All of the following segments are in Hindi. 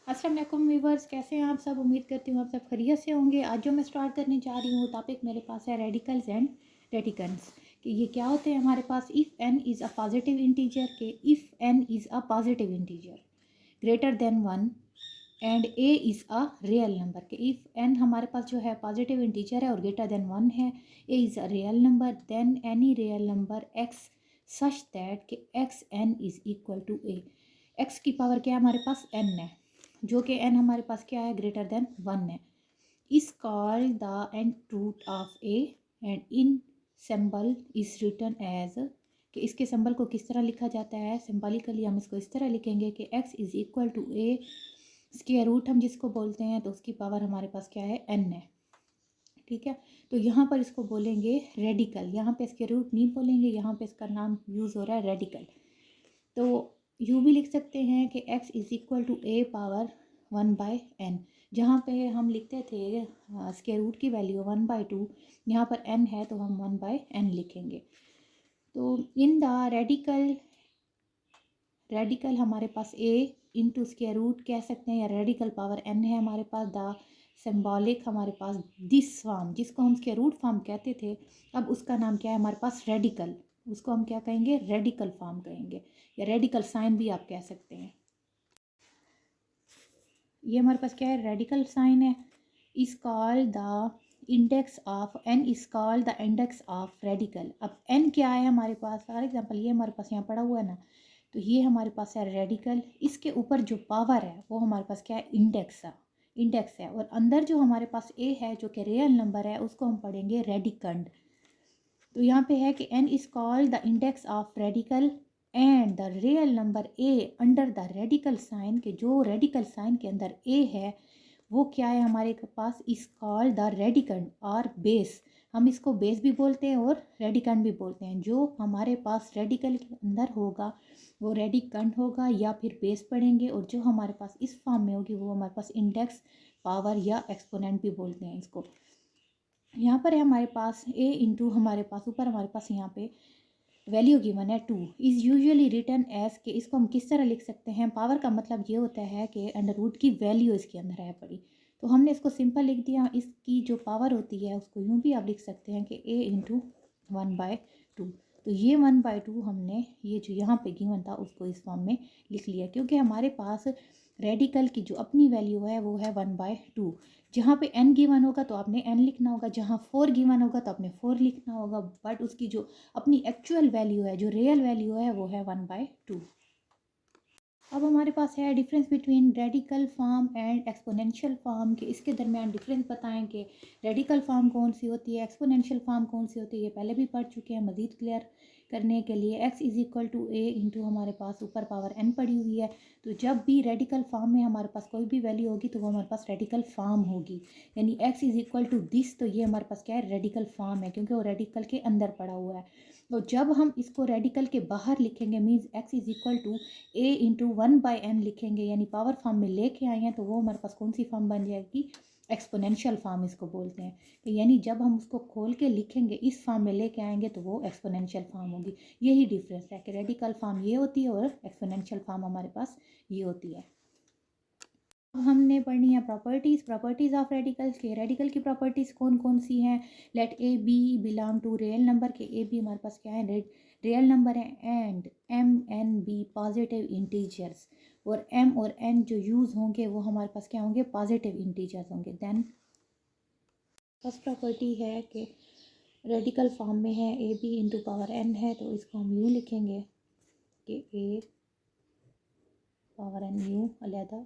अस्सलाम वालेकुम व्यूवर्स, कैसे हैं आप सब। उम्मीद करती हूँ आप सब खैरियत से होंगे। आज जो मैं स्टार्ट करने जा रही हूँ टॉपिक मेरे पास है रेडिकल्स एंड रेडिकन्स। कि ये क्या होते हैं हमारे पास। If N is a positive integer के if N is a positive integer greater than 1 and A is a real number के इफ़ एन हमारे पास जो है पॉजिटिव इंटीजर है और ग्रेटर देन 1 है, A is a real number, then any real number X such that के X N is equal to A. X की पावर क्या है हमारे पास, एन है, जो कि एन हमारे पास क्या है, ग्रेटर देन 1 है। Is called the and root of a and in symbol is written as कि इसके सिंबल को किस तरह लिखा जाता है। सिंबॉलिकली हम इसको इस तरह लिखेंगे कि x is equal to a, square root हम जिसको बोलते हैं, तो उसकी पावर हमारे पास क्या है, एन है। ठीक है, तो यहाँ पर इसको बोलेंगे रेडिकल। यहाँ पे स्क्वायर रूट नहीं बोलेंगे, यहाँ पे इसका नाम यूज़ हो रहा है रेडिकल। तो यूँ भी लिख सकते हैं कि x is equal to a power 1/n। जहाँ पे हम लिखते थे स्क्वायर रूट की वैल्यू 1/2, यहाँ पर n है तो हम 1/n लिखेंगे। तो इन द रेडिकल हमारे पास a इंटू स्क्वायर रूट कह सकते हैं, या रेडिकल पावर n है हमारे पास। द सिंबॉलिक हमारे पास दिस फॉर्म, जिसको हम स्क्वायर रूट फॉर्म कहते थे, अब उसका नाम क्या है हमारे पास, रेडिकल। उसको हम क्या कहेंगे, रेडिकल फॉर्म कहेंगे, या रेडिकल साइन भी आप कह सकते हैं। ये हमारे पास क्या है, रेडिकल साइन है। Is called the index of n is called the index of radical. अब एन क्या है हमारे पास, फॉर एग्जांपल ये हमारे पास यहाँ पड़ा हुआ है ना, तो ये हमारे पास है रेडिकल। इसके ऊपर जो पावर है वो हमारे पास क्या है, इंडेक्स है। और अंदर जो हमारे पास ए है जो कि रियल नंबर है, उसको हम पढ़ेंगे रेडिकंड। तो यहाँ पे है कि n is called the index of radical and the real number a under the radical sign, के जो रेडिकल साइन के अंदर ए है वो क्या है हमारे पास, इज कॉल्ड द रेडिकंड और बेस। हम इसको बेस भी बोलते हैं और रेडिकंड भी बोलते हैं। जो हमारे पास रेडिकल के अंदर होगा वो रेडिकंड होगा या फिर बेस पढ़ेंगे, और जो हमारे पास इस फॉर्म में होगी वो हमारे पास इंडेक्स, पावर या एक्सपोनेंट भी बोलते हैं इसको। यहाँ पर है हमारे पास a इंटू, हमारे पास ऊपर हमारे पास यहाँ पे वैल्यू गिवन है 2, इज़ यूजुअली रिटर्न एज के इसको हम किस तरह लिख सकते हैं। पावर का मतलब ये होता है कि अंडर रूट की वैल्यू इसके अंदर है पड़ी, तो हमने इसको सिंपल लिख दिया। इसकी जो पावर होती है उसको यूँ भी आप लिख सकते हैं कि a इंटू 1/2। तो ये 1/2 हमने ये जो यहाँ पे गिवन था उसको इस फॉर्म में लिख लिया, क्योंकि हमारे पास रेडिकल की जो अपनी वैल्यू है वो है 1/2। जहाँ पे n गिवन होगा तो आपने n लिखना होगा, जहाँ 4 गिवन होगा तो आपने 4 लिखना होगा, बट उसकी जो अपनी एक्चुअल वैल्यू है, जो रियल वैल्यू है, वो है 1/2। अब हमारे पास है difference between radical form and exponential form, के इसके दरमियान डिफरेंस बताएं कि रेडिकल फॉर्म कौन सी होती है, एक्सपोनेंशियल फॉर्म कौन सी होती है। ये पहले भी पढ़ चुके हैं, मज़ीद क्लियर करने के लिए x is equal to a into हमारे पास ऊपर पावर n पड़ी हुई है। तो जब भी रेडिकल फॉर्म में हमारे पास कोई भी वैल्यू होगी तो वो हमारे पास रेडिकल फॉर्म होगी, यानी x is equal to this, तो ये हमारे पास क्या है, रेडिकल फॉर्म है, क्योंकि वो रेडिकल के अंदर पड़ा हुआ है। तो जब हम इसको रेडिकल के बाहर लिखेंगे, means x is equal to a into 1/n लिखेंगे, यानी पावर फॉर्म में लेके आए हैं, तो वो हमारे पास कौन सी फॉर्म बन जाएगी, एक्सपोनेंशियल फॉर्म इसको बोलते हैं। कि यानी जब हम उसको खोल के लिखेंगे, इस फॉर्म में लेके आएंगे, तो वो एक्सपोनेंशियल फॉर्म होगी। यही डिफरेंस है कि रेडिकल फॉर्म ये होती है और एक्सपोनेंशियल फॉर्म हमारे पास ये होती है। अब हमने पढ़नी है प्रॉपर्टीज़ ऑफ रेडिकल्स के। रेडिकल की प्रॉपर्टीज़ कौन कौन सी हैं। Let a b belong to real number, के ए बी हमारे पास क्या है, रियल नंबर है, and m n be positive integers, और एम और एन जो यूज़ होंगे वो हमारे पास क्या होंगे, पॉजिटिव इंटीजर्स होंगे। देन फर्स्ट प्रॉपर्टी है कि रेडिकल फॉर्म में है, a b into power n है, तो इसको हम यूँ लिखेंगे कि ए पावर एन यूँ अलहदा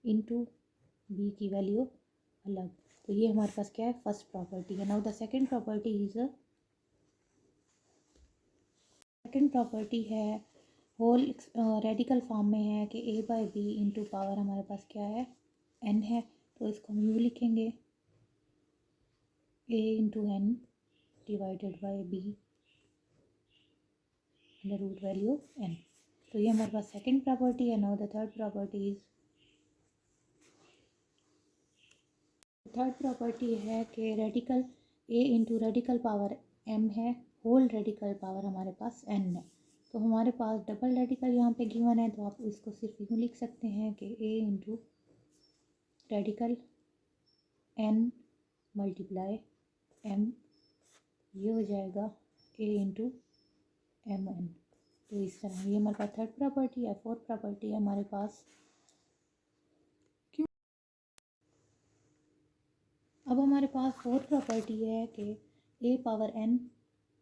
इंटू बी की वैल्यू अलग। तो ये हमारे पास क्या है, फर्स्ट प्रॉपर्टी है। नाउ द सेकंड प्रॉपर्टी है होल रेडिकल फॉर्म में है कि ए बाई बी इंटू पावर हमारे पास क्या है, एन है, तो इसको हम यूँ लिखेंगे A into N divided by B under root value N. तो ये हमारे पास सेकंड प्रॉपर्टी है। नाउ द थर्ड प्रॉपर्टी है कि radical A into radical power M है, होल रेडिकल पावर हमारे पास एन है। तो हमारे पास डबल रेडिकल यहाँ पे गिवन है, तो आप इसको सिर्फ यूँ लिख सकते हैं कि A into radical n multiply m, ये हो जाएगा a इंटू एम एन। तो इस तरह ये हमारे पास थर्ड प्रॉपर्टी है। फोर्थ प्रॉपर्टी है हमारे पास, अब हमारे पास फोर्थ प्रॉपर्टी है कि a power n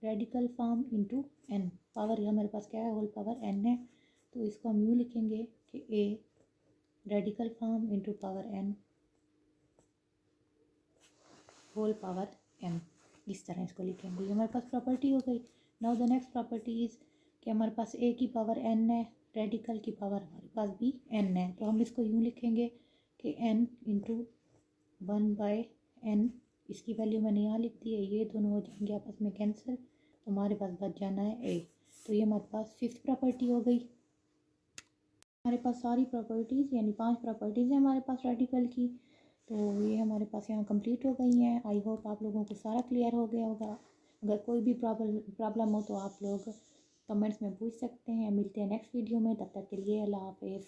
radical form into n, power हमारे पास क्या है, होल पावर n है। तो इसको हम यूँ लिखेंगे कि a radical form into power n whole power m, इस तरह इसको लिखेंगे। ये हमारे पास प्रॉपर्टी हो गई। Now the next property is कि हमारे पास a की पावर n है, रेडिकल की पावर हमारे पास भी n है। तो हम इसको यूँ लिखेंगे कि n इंटू 1/n, इसकी वैल्यू मैंने यहाँ लिख दी है, ये दोनों हो जाएंगे आपस में कैंसिल, तो हमारे पास बच जाना है a। तो ये हमारे पास फिफ्थ प्रॉपर्टी हो गई। हमारे पास सारी प्रॉपर्टीज़ यानी 5 प्रॉपर्टीज़ हैं हमारे पास रेडिकल की, तो ये हमारे पास यहाँ कंप्लीट हो गई हैं। आई होप आप लोगों को सारा क्लियर हो गया होगा। अगर कोई भी प्रॉब्लम हो तो आप लोग कमेंट्स में पूछ सकते हैं। मिलते हैं नेक्स्ट वीडियो में, तब तक के लिए अल्लाह हाफिज़।